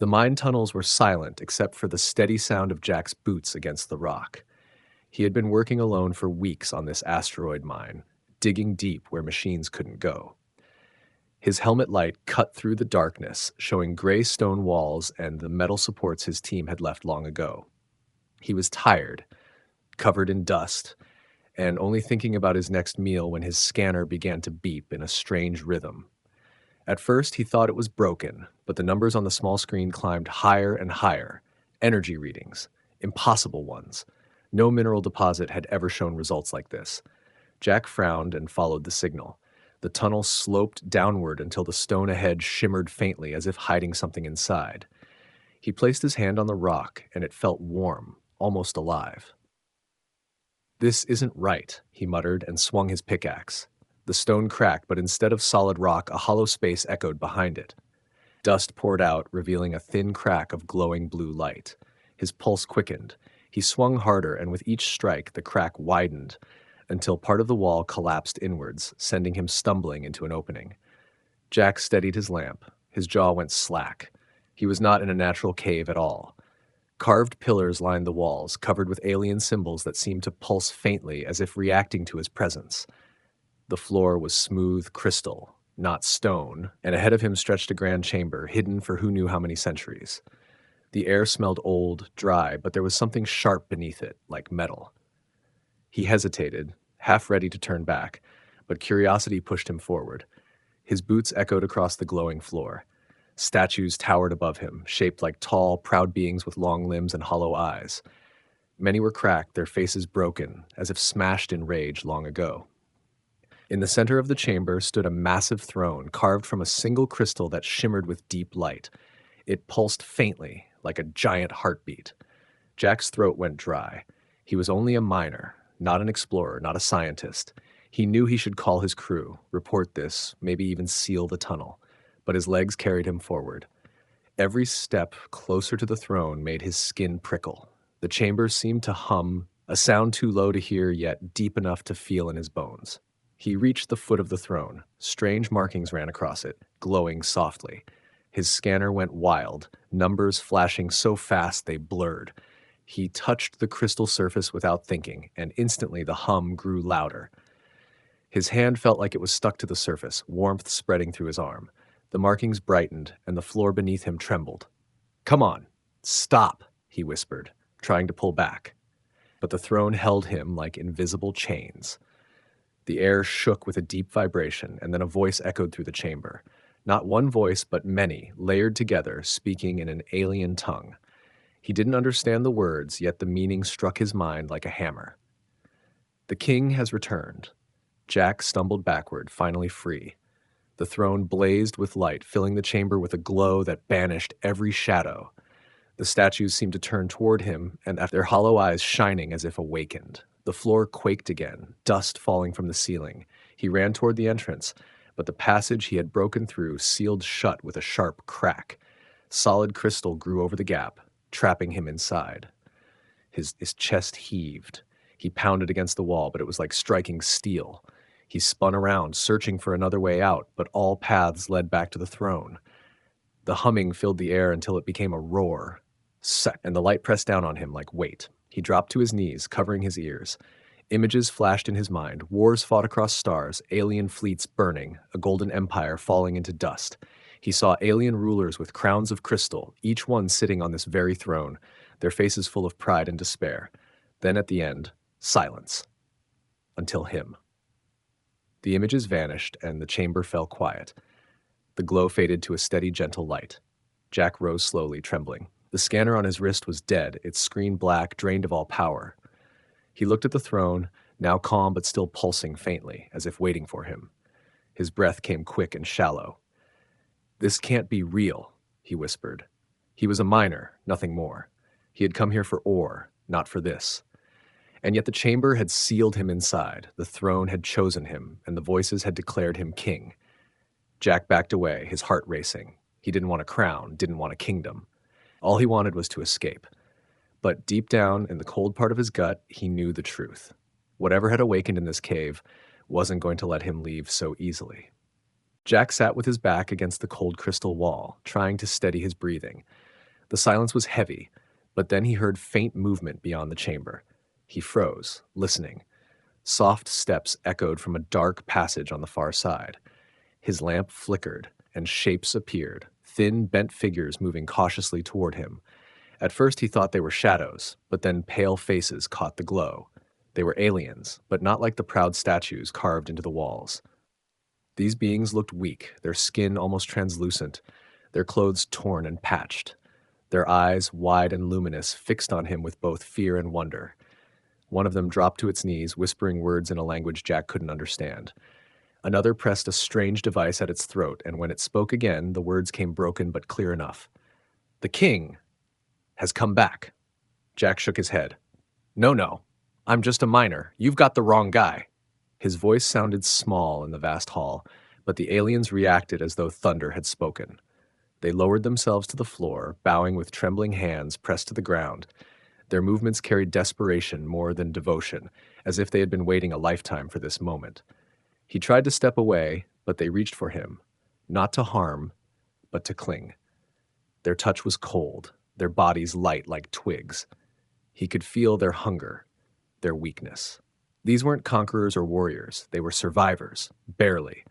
The mine tunnels were silent except for the steady sound of Jack's boots against the rock. He had been working alone for weeks on this asteroid mine, digging deep where machines couldn't go. His helmet light cut through the darkness, showing gray stone walls and the metal supports his team had left long ago. He was tired, covered in dust, and only thinking about his next meal when his scanner began to beep in a strange rhythm. At first, he thought it was broken, but the numbers on the small screen climbed higher and higher. Energy readings, impossible ones. No mineral deposit had ever shown results like this. Jack frowned and followed the signal. The tunnel sloped downward until the stone ahead shimmered faintly as if hiding something inside. He placed his hand on the rock, and it felt warm, almost alive. "This isn't right," he muttered and swung his pickaxe. The stone cracked, but instead of solid rock, a hollow space echoed behind it. Dust poured out, revealing a thin crack of glowing blue light. His pulse quickened. He swung harder, and with each strike, the crack widened until part of the wall collapsed inwards, sending him stumbling into an opening. Jack steadied his lamp. His jaw went slack. He was not in a natural cave at all. Carved pillars lined the walls, covered with alien symbols that seemed to pulse faintly as if reacting to his presence. The floor was smooth crystal, not stone, and ahead of him stretched a grand chamber, hidden for who knew how many centuries. The air smelled old, dry, but there was something sharp beneath it, like metal. He hesitated, half ready to turn back, but curiosity pushed him forward. His boots echoed across the glowing floor. Statues towered above him, shaped like tall, proud beings with long limbs and hollow eyes. Many were cracked, their faces broken, as if smashed in rage long ago. In the center of the chamber stood a massive throne carved from a single crystal that shimmered with deep light. It pulsed faintly, like a giant heartbeat. Jack's throat went dry. He was only a miner, not an explorer, not a scientist. He knew he should call his crew, report this, maybe even seal the tunnel. But his legs carried him forward. Every step closer to the throne made his skin prickle. The chamber seemed to hum, a sound too low to hear yet deep enough to feel in his bones. He reached the foot of the throne. Strange markings ran across it, glowing softly. His scanner went wild, numbers flashing so fast they blurred. He touched the crystal surface without thinking, and instantly the hum grew louder. His hand felt like it was stuck to the surface, warmth spreading through his arm. The markings brightened, and the floor beneath him trembled. "Come on, stop," he whispered, trying to pull back. But the throne held him like invisible chains. The air shook with a deep vibration, and then a voice echoed through the chamber. Not one voice, but many, layered together, speaking in an alien tongue. He didn't understand the words, yet the meaning struck his mind like a hammer. "The king has returned." Jack stumbled backward, finally free. The throne blazed with light, filling the chamber with a glow that banished every shadow. The statues seemed to turn toward him, and their hollow eyes shining as if awakened. The floor quaked again, dust falling from the ceiling. He ran toward the entrance, but the passage he had broken through sealed shut with a sharp crack. Solid crystal grew over the gap, trapping him inside. His chest heaved. He pounded against the wall, but it was like striking steel. He spun around, searching for another way out, but all paths led back to the throne. The humming filled the air until it became a roar. And the light pressed down on him like weight. He dropped to his knees, covering his ears. Images flashed in his mind. Wars fought across stars, alien fleets burning, a golden empire falling into dust. He saw alien rulers with crowns of crystal, each one sitting on this very throne, their faces full of pride and despair. Then at the end, silence. Until him. The images vanished, and the chamber fell quiet. The glow faded to a steady, gentle light. Jack rose slowly, trembling. The scanner on his wrist was dead, its screen black, drained of all power. He looked at the throne, now calm but still pulsing faintly, as if waiting for him. His breath came quick and shallow. "This can't be real," he whispered. He was a miner, nothing more. He had come here for ore, not for this. And yet the chamber had sealed him inside, the throne had chosen him, and the voices had declared him king. Jack backed away, his heart racing. He didn't want a crown, didn't want a kingdom. All he wanted was to escape. But deep down, in the cold part of his gut, he knew the truth. Whatever had awakened in this cave wasn't going to let him leave so easily. Jack sat with his back against the cold crystal wall, trying to steady his breathing. The silence was heavy, but then he heard faint movement beyond the chamber. He froze, listening. Soft steps echoed from a dark passage on the far side. His lamp flickered, and shapes appeared, thin, bent figures moving cautiously toward him. At first he thought they were shadows, but then pale faces caught the glow. They were aliens, but not like the proud statues carved into the walls. These beings looked weak, their skin almost translucent, their clothes torn and patched, their eyes, wide and luminous, fixed on him with both fear and wonder. One of them dropped to its knees, whispering words in a language Jack couldn't understand. Another pressed a strange device at its throat, and when it spoke again, the words came broken but clear enough. "The king has come back." Jack shook his head. No, I'm just a miner. You've got the wrong guy." His voice sounded small in the vast hall, but the aliens reacted as though thunder had spoken. They lowered themselves to the floor, bowing with trembling hands pressed to the ground. Their movements carried desperation more than devotion, as if they had been waiting a lifetime for this moment. He tried to step away, but they reached for him, not to harm, but to cling. Their touch was cold, their bodies light like twigs. He could feel their hunger, their weakness. These weren't conquerors or warriors, they were survivors, barely.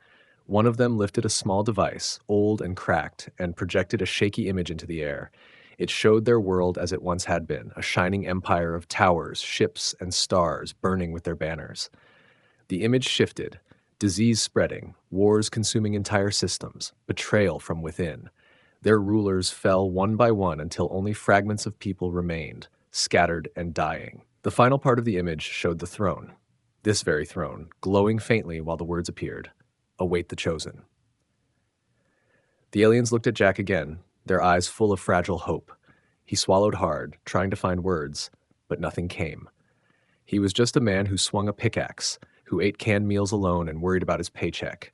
One of them lifted a small device, old and cracked, and projected a shaky image into the air. It showed their world as it once had been, a shining empire of towers, ships, and stars burning with their banners. The image shifted, disease spreading, wars consuming entire systems, betrayal from within. Their rulers fell one by one until only fragments of people remained, scattered and dying. The final part of the image showed the throne. This very throne, glowing faintly while the words appeared. "Await the chosen." The aliens looked at Jack again, their eyes full of fragile hope. He swallowed hard, trying to find words, but nothing came. He was just a man who swung a pickaxe, who ate canned meals alone and worried about his paycheck.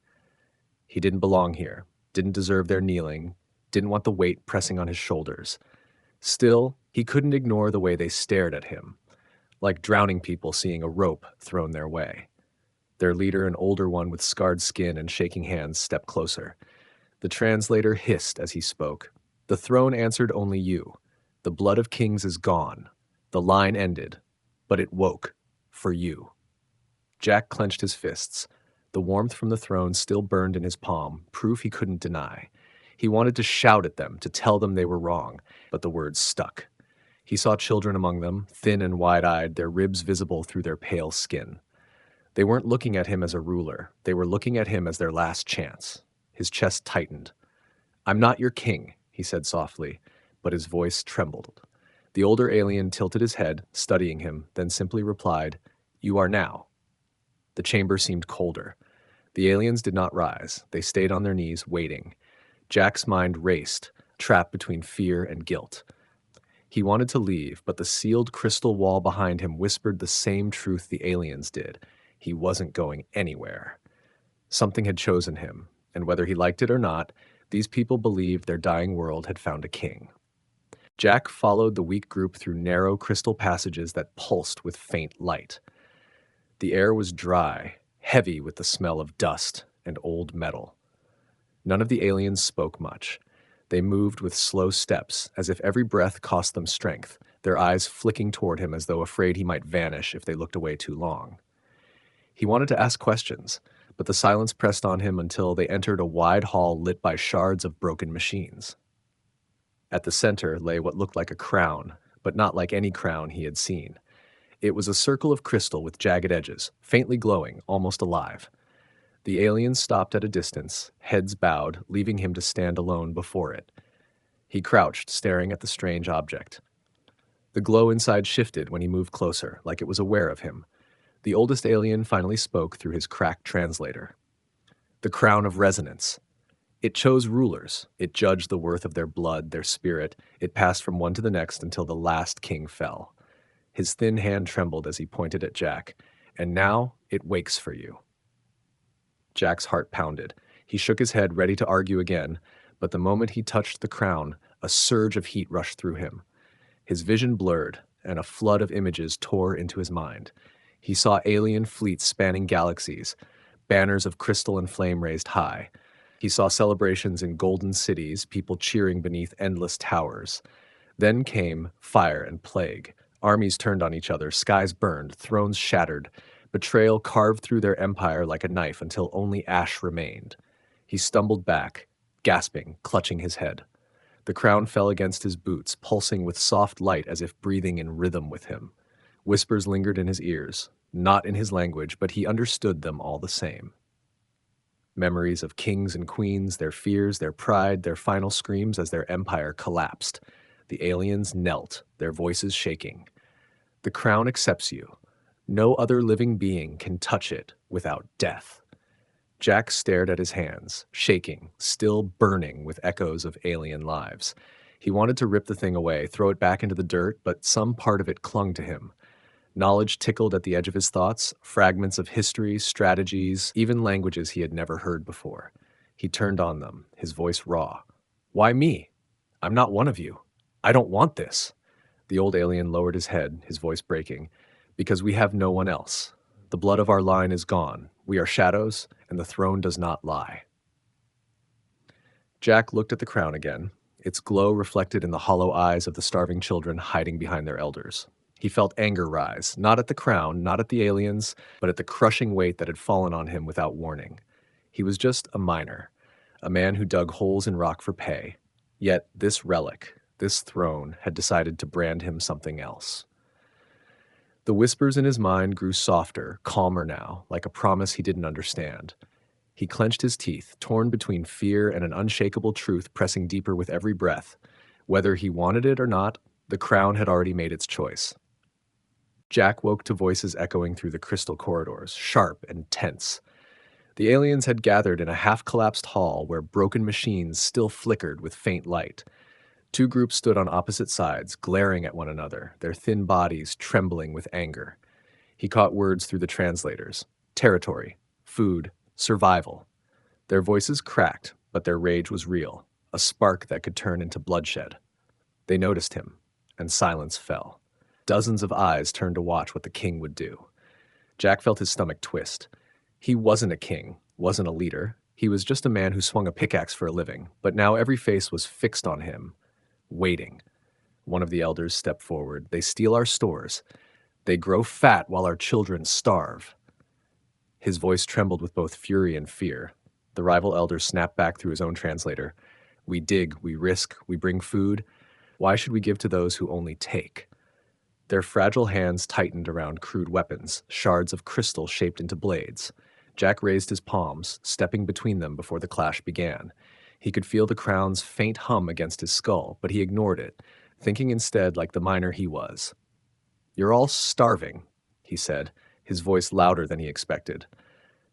He didn't belong here, didn't deserve their kneeling, didn't want the weight pressing on his shoulders. Still, he couldn't ignore the way they stared at him, like drowning people seeing a rope thrown their way. Their leader, an older one with scarred skin and shaking hands, stepped closer. The translator hissed as he spoke. "The throne answered only you. The blood of kings is gone. The line ended, but it woke for you." Jack clenched his fists. The warmth from the throne still burned in his palm, proof he couldn't deny. He wanted to shout at them, to tell them they were wrong, but the words stuck. He saw children among them, thin and wide-eyed, their ribs visible through their pale skin. They weren't looking at him as a ruler. They were looking at him as their last chance. His chest tightened. "I'm not your king," he said softly, but his voice trembled. The older alien tilted his head, studying him, then simply replied, "You are now." The chamber seemed colder. The aliens did not rise. They stayed on their knees, waiting. Jack's mind raced, trapped between fear and guilt. He wanted to leave, but the sealed crystal wall behind him whispered the same truth the aliens did. He wasn't going anywhere. Something had chosen him, and whether he liked it or not, these people believed their dying world had found a king. Jack followed the weak group through narrow crystal passages that pulsed with faint light. The air was dry, heavy with the smell of dust and old metal. None of the aliens spoke much. They moved with slow steps, as if every breath cost them strength, their eyes flicking toward him as though afraid he might vanish if they looked away too long. He wanted to ask questions, but the silence pressed on him until they entered a wide hall lit by shards of broken machines. At the center lay what looked like a crown, but not like any crown he had seen. It was a circle of crystal with jagged edges, faintly glowing, almost alive. The aliens stopped at a distance, heads bowed, leaving him to stand alone before it. He crouched, staring at the strange object. The glow inside shifted when he moved closer, like it was aware of him. The oldest alien finally spoke through his cracked translator. "The crown of resonance. It chose rulers. It judged the worth of their blood, their spirit. It passed from one to the next until the last king fell." His thin hand trembled as he pointed at Jack. "And now it wakes for you." Jack's heart pounded. He shook his head, ready to argue again, but the moment he touched the crown, a surge of heat rushed through him. His vision blurred, and a flood of images tore into his mind. He saw alien fleets spanning galaxies, banners of crystal and flame raised high. He saw celebrations in golden cities, people cheering beneath endless towers. Then came fire and plague. Armies turned on each other, skies burned, thrones shattered. Betrayal carved through their empire like a knife until only ash remained. He stumbled back, gasping, clutching his head. The crown fell against his boots, pulsing with soft light as if breathing in rhythm with him. Whispers lingered in his ears, not in his language, but he understood them all the same. Memories of kings and queens, their fears, their pride, their final screams as their empire collapsed. The aliens knelt, their voices shaking. The crown accepts you. No other living being can touch it without death. Jack stared at his hands, shaking, still burning with echoes of alien lives. He wanted to rip the thing away, throw it back into the dirt, but some part of it clung to him. Knowledge tickled at the edge of his thoughts, fragments of history, strategies, even languages he had never heard before. He turned on them, his voice raw. "Why me? I'm not one of you. I don't want this." The old alien lowered his head, his voice breaking. "Because we have no one else. The blood of our line is gone. We are shadows, and the throne does not lie." Jack looked at the crown again, its glow reflected in the hollow eyes of the starving children hiding behind their elders. He felt anger rise, not at the crown, not at the aliens, but at the crushing weight that had fallen on him without warning. He was just a miner, a man who dug holes in rock for pay. Yet this relic, this throne, had decided to brand him something else. The whispers in his mind grew softer, calmer now, like a promise he didn't understand. He clenched his teeth, torn between fear and an unshakable truth pressing deeper with every breath. Whether he wanted it or not, the crown had already made its choice. Jack woke to voices echoing through the crystal corridors, sharp and tense. The aliens had gathered in a half-collapsed hall where broken machines still flickered with faint light. Two groups stood on opposite sides, glaring at one another, their thin bodies trembling with anger. He caught words through the translators. Territory, food, survival. Their voices cracked, but their rage was real, a spark that could turn into bloodshed. They noticed him, and silence fell. Dozens of eyes turned to watch what the king would do. Jack felt his stomach twist. He wasn't a king, wasn't a leader. He was just a man who swung a pickaxe for a living, but now every face was fixed on him, waiting. One of the elders stepped forward. "They steal our stores. They grow fat while our children starve." His voice trembled with both fury and fear. The rival elder snapped back through his own translator. "We dig, we risk, we bring food. Why should we give to those who only take?" Their fragile hands tightened around crude weapons, shards of crystal shaped into blades. Jack raised his palms, stepping between them before the clash began. He could feel the crown's faint hum against his skull, but he ignored it, thinking instead like the miner he was. "You're all starving," he said, his voice louder than he expected.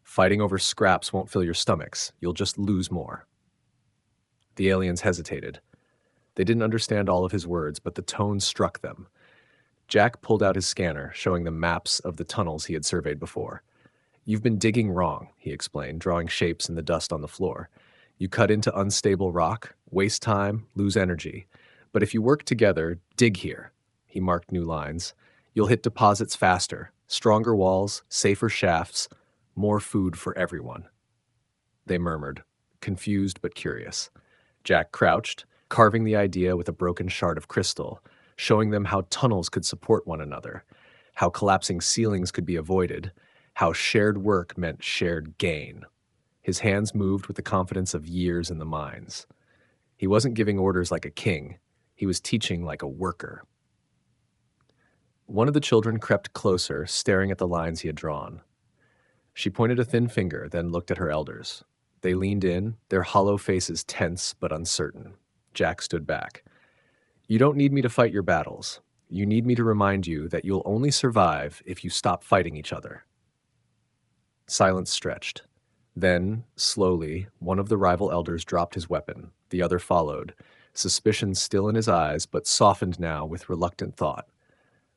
"Fighting over scraps won't fill your stomachs. You'll just lose more." The aliens hesitated. They didn't understand all of his words, but the tone struck them. Jack pulled out his scanner, showing them maps of the tunnels he had surveyed before. "You've been digging wrong," he explained, drawing shapes in the dust on the floor. "You cut into unstable rock, waste time, lose energy. But if you work together, dig here." He marked new lines. "You'll hit deposits faster, stronger walls, safer shafts, more food for everyone." They murmured, confused but curious. Jack crouched, carving the idea with a broken shard of crystal, showing them how tunnels could support one another, how collapsing ceilings could be avoided, how shared work meant shared gain. His hands moved with the confidence of years in the mines. He wasn't giving orders like a king. He was teaching like a worker. One of the children crept closer, staring at the lines he had drawn. She pointed a thin finger, then looked at her elders. They leaned in, their hollow faces tense but uncertain. Jack stood back. "You don't need me to fight your battles. You need me to remind you that you'll only survive if you stop fighting each other." Silence stretched. Then, slowly, one of the rival elders dropped his weapon. The other followed, suspicion still in his eyes, but softened now with reluctant thought.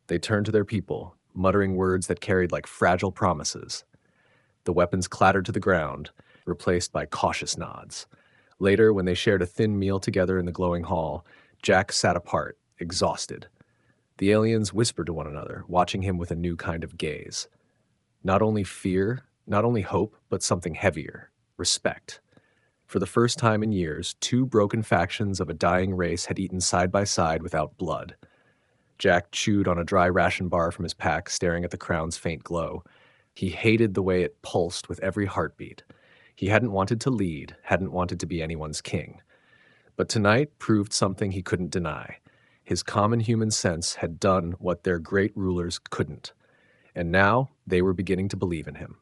They turned to their people, muttering words that carried like fragile promises. The weapons clattered to the ground, replaced by cautious nods. Later, when they shared a thin meal together in the glowing hall, Jack sat apart, exhausted. The aliens whispered to one another, watching him with a new kind of gaze. Not only fear, not only hope, but something heavier, respect. For the first time in years, two broken factions of a dying race had eaten side by side without blood. Jack chewed on a dry ration bar from his pack, staring at the crown's faint glow. He hated the way it pulsed with every heartbeat. He hadn't wanted to lead, hadn't wanted to be anyone's king. But tonight proved something he couldn't deny. His common human sense had done what their great rulers couldn't, and now they were beginning to believe in him.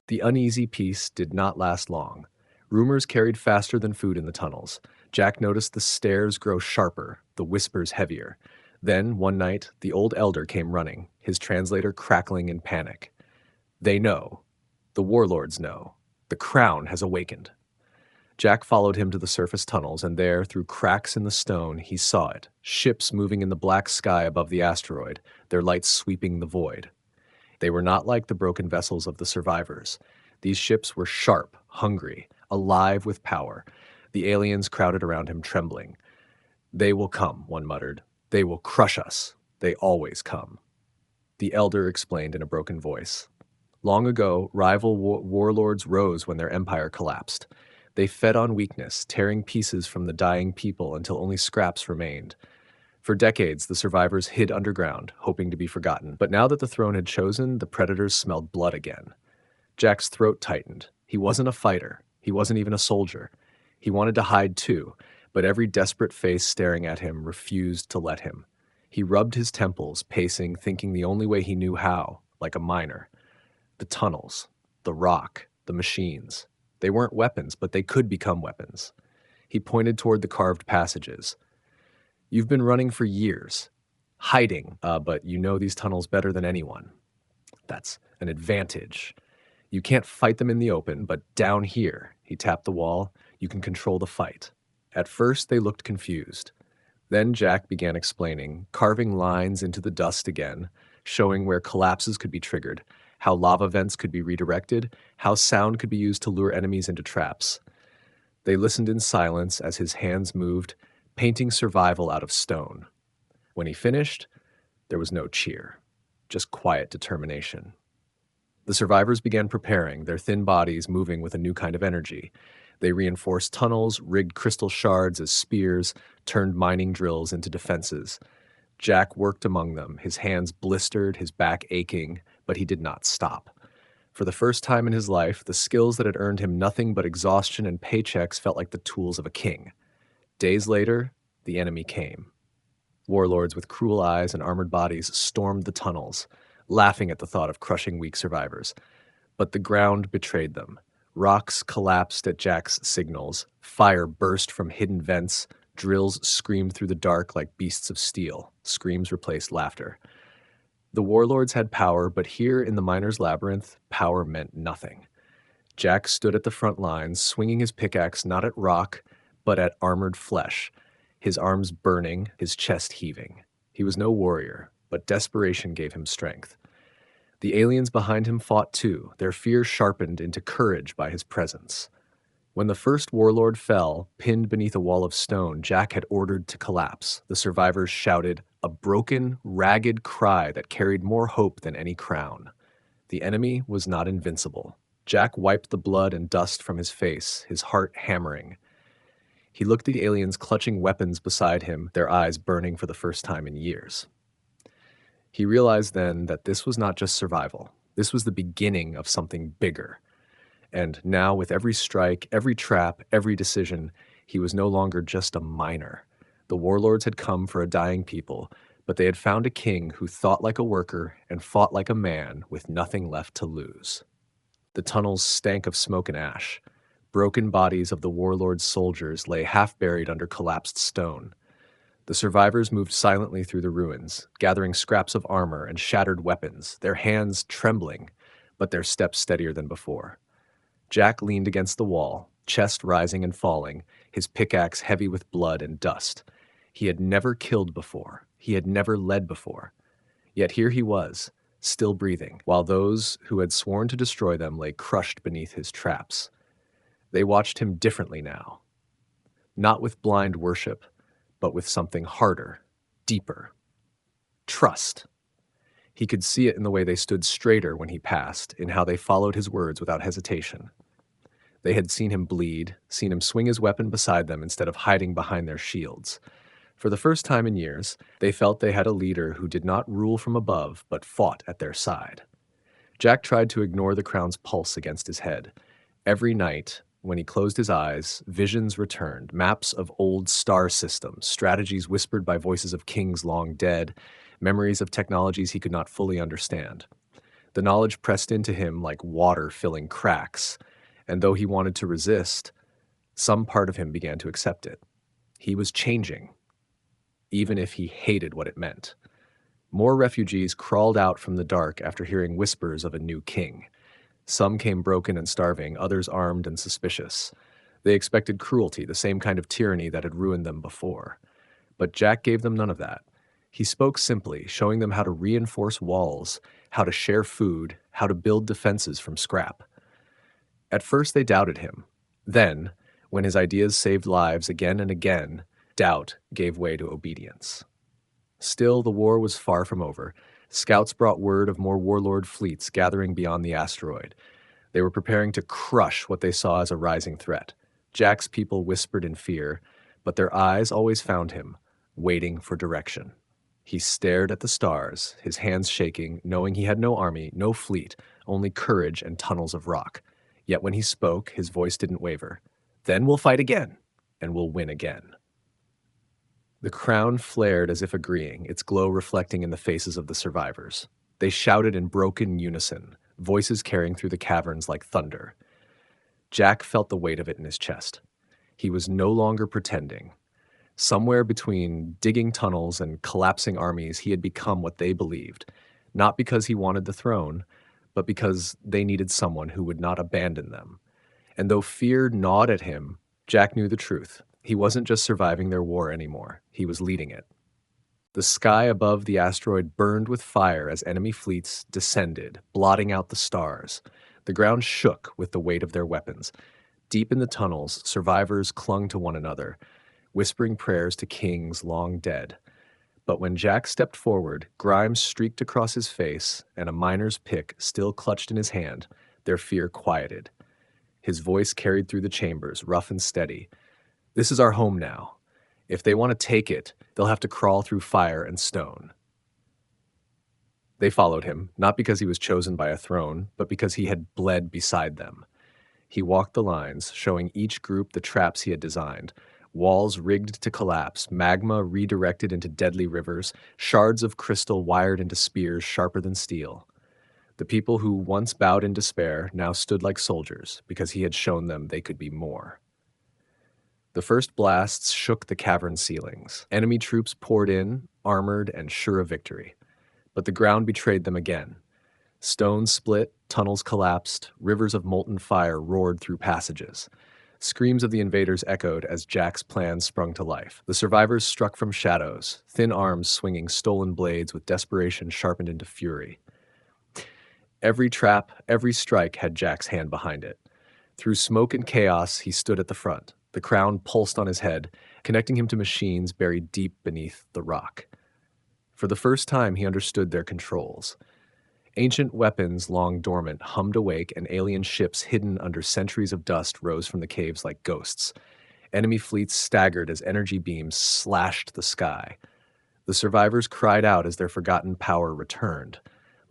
The uneasy peace did not last long. Rumors carried faster than food in the tunnels. Jack noticed the stares grow sharper, the whispers heavier. Then, one night, the old elder came running, his translator crackling in panic. They know. The warlords know. The crown has awakened. Jack followed him to the surface tunnels, and there, through cracks in the stone, he saw it, ships moving in the black sky above the asteroid, their lights sweeping the void. They were not like the broken vessels of the survivors. These ships were sharp, hungry, alive with power. The aliens crowded around him, trembling. They will come, one muttered. They will crush us. They always come. The elder explained in a broken voice. Long ago, rival warlords rose when their empire collapsed. They fed on weakness, tearing pieces from the dying people until only scraps remained. For decades, the survivors hid underground, hoping to be forgotten. But now that the throne had chosen, the predators smelled blood again. Jack's throat tightened. He wasn't a fighter. He wasn't even a soldier. He wanted to hide too, but every desperate face staring at him refused to let him. He rubbed his temples, pacing, thinking the only way he knew how, like a miner. The tunnels, the rock, the machines. They weren't weapons, but they could become weapons. He pointed toward the carved passages. You've been running for years, hiding, but you know these tunnels better than anyone. That's an advantage. You can't fight them in the open, but down here, he tapped the wall, you can control the fight. At first, they looked confused. Then Jack began explaining, carving lines into the dust again, showing where collapses could be triggered, how lava vents could be redirected, how sound could be used to lure enemies into traps. They listened in silence as his hands moved, painting survival out of stone. When he finished, there was no cheer, just quiet determination. The survivors began preparing, their thin bodies moving with a new kind of energy. They reinforced tunnels, rigged crystal shards as spears, turned mining drills into defenses. Jack worked among them, his hands blistered, his back aching, but he did not stop. For the first time in his life, the skills that had earned him nothing but exhaustion and paychecks felt like the tools of a king. Days later, the enemy came. Warlords with cruel eyes and armored bodies stormed the tunnels, laughing at the thought of crushing weak survivors. But the ground betrayed them. Rocks collapsed at Jack's signals, fire burst from hidden vents, drills screamed through the dark like beasts of steel. Screams replaced laughter. The warlords had power, but here in the miner's labyrinth, power meant nothing. Jack stood at the front lines, swinging his pickaxe not at rock, but at armored flesh, his arms burning, his chest heaving. He was no warrior, but desperation gave him strength. The aliens behind him fought too, their fear sharpened into courage by his presence. When the first warlord fell, pinned beneath a wall of stone, Jack had ordered to collapse. The survivors shouted, a broken, ragged cry that carried more hope than any crown. The enemy was not invincible. Jack wiped the blood and dust from his face, his heart hammering. He looked at the aliens clutching weapons beside him, their eyes burning for the first time in years. He realized then that this was not just survival. This was the beginning of something bigger. And now, with every strike, every trap, every decision, he was no longer just a miner. The warlords had come for a dying people, but they had found a king who thought like a worker and fought like a man with nothing left to lose. The tunnels stank of smoke and ash. Broken bodies of the warlord's soldiers lay half-buried under collapsed stone. The survivors moved silently through the ruins, gathering scraps of armor and shattered weapons, their hands trembling, but their steps steadier than before. Jack leaned against the wall, chest rising and falling, his pickaxe heavy with blood and dust. He had never killed before. He had never led before. Yet here he was, still breathing, while those who had sworn to destroy them lay crushed beneath his traps. They watched him differently now. Not with blind worship, but with something harder, deeper. Trust. He could see it in the way they stood straighter when he passed, in how they followed his words without hesitation. They had seen him bleed, seen him swing his weapon beside them instead of hiding behind their shields. For the first time in years, they felt they had a leader who did not rule from above, but fought at their side. Jack tried to ignore the crown's pulse against his head. Every night, when he closed his eyes, visions returned, maps of old star systems, strategies whispered by voices of kings long dead, memories of technologies he could not fully understand. The knowledge pressed into him like water filling cracks, and though he wanted to resist, some part of him began to accept it. He was changing, even if he hated what it meant. More refugees crawled out from the dark after hearing whispers of a new king. Some came broken and starving, others armed and suspicious. They expected cruelty, the same kind of tyranny that had ruined them before. But Jack gave them none of that. He spoke simply, showing them how to reinforce walls, how to share food, how to build defenses from scrap. At first they doubted him. Then, when his ideas saved lives again and again, doubt gave way to obedience. Still, the war was far from over. Scouts brought word of more warlord fleets gathering beyond the asteroid. They were preparing to crush what they saw as a rising threat. Jack's people whispered in fear, but their eyes always found him, waiting for direction. He stared at the stars, his hands shaking, knowing he had no army, no fleet, only courage and tunnels of rock. Yet when he spoke, his voice didn't waver. Then we'll fight again, and we'll win again. The crown flared as if agreeing, its glow reflecting in the faces of the survivors. They shouted in broken unison, voices carrying through the caverns like thunder. Jack felt the weight of it in his chest. He was no longer pretending. Somewhere between digging tunnels and collapsing armies, he had become what they believed, not because he wanted the throne, but because they needed someone who would not abandon them. And though fear gnawed at him, Jack knew the truth. He wasn't just surviving their war anymore, he was leading it. The sky above the asteroid burned with fire as enemy fleets descended, blotting out the stars. The ground shook with the weight of their weapons. Deep in the tunnels, survivors clung to one another, whispering prayers to kings long dead. But when Jack stepped forward, grime streaked across his face, and a miner's pick still clutched in his hand, their fear quieted. His voice carried through the chambers, rough and steady. This is our home now. If they want to take it, they'll have to crawl through fire and stone. They followed him, not because he was chosen by a throne, but because he had bled beside them. He walked the lines, showing each group the traps he had designed. Walls rigged to collapse, magma redirected into deadly rivers, shards of crystal wired into spears sharper than steel. The people who once bowed in despair now stood like soldiers, because he had shown them they could be more. The first blasts shook the cavern ceilings. Enemy troops poured in, armored and sure of victory. But the ground betrayed them again. Stones split, tunnels collapsed, rivers of molten fire roared through passages. Screams of the invaders echoed as Jack's plan sprung to life. The survivors struck from shadows, thin arms swinging stolen blades with desperation sharpened into fury. Every trap, every strike had Jack's hand behind it. Through smoke and chaos, he stood at the front. The crown pulsed on his head, connecting him to machines buried deep beneath the rock. For the first time, he understood their controls. Ancient weapons long dormant hummed awake, and alien ships hidden under centuries of dust rose from the caves like ghosts. Enemy fleets staggered as energy beams slashed the sky. The survivors cried out as their forgotten power returned,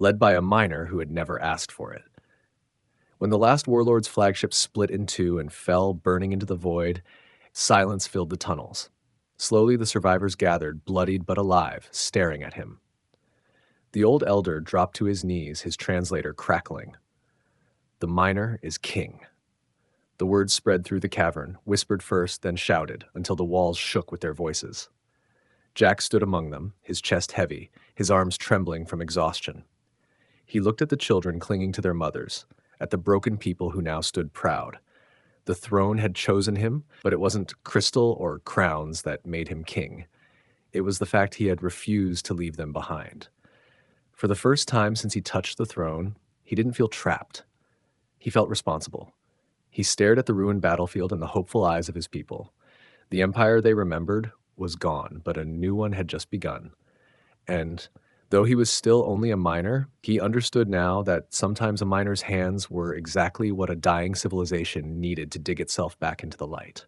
led by a miner who had never asked for it. When the last warlord's flagship split in two and fell, burning into the void, silence filled the tunnels. Slowly the survivors gathered, bloodied but alive, staring at him. The old elder dropped to his knees, his translator crackling. The miner is king. The words spread through the cavern, whispered first, then shouted, until the walls shook with their voices. Jack stood among them, his chest heavy, his arms trembling from exhaustion. He looked at the children clinging to their mothers, at the broken people who now stood proud. The throne had chosen him, but it wasn't crystal or crowns that made him king. It was the fact he had refused to leave them behind. For the first time since he touched the throne, he didn't feel trapped. He felt responsible. He stared at the ruined battlefield and the hopeful eyes of his people. The empire they remembered was gone, but a new one had just begun. And Though he was still only a miner, he understood now that sometimes a miner's hands were exactly what a dying civilization needed to dig itself back into the light.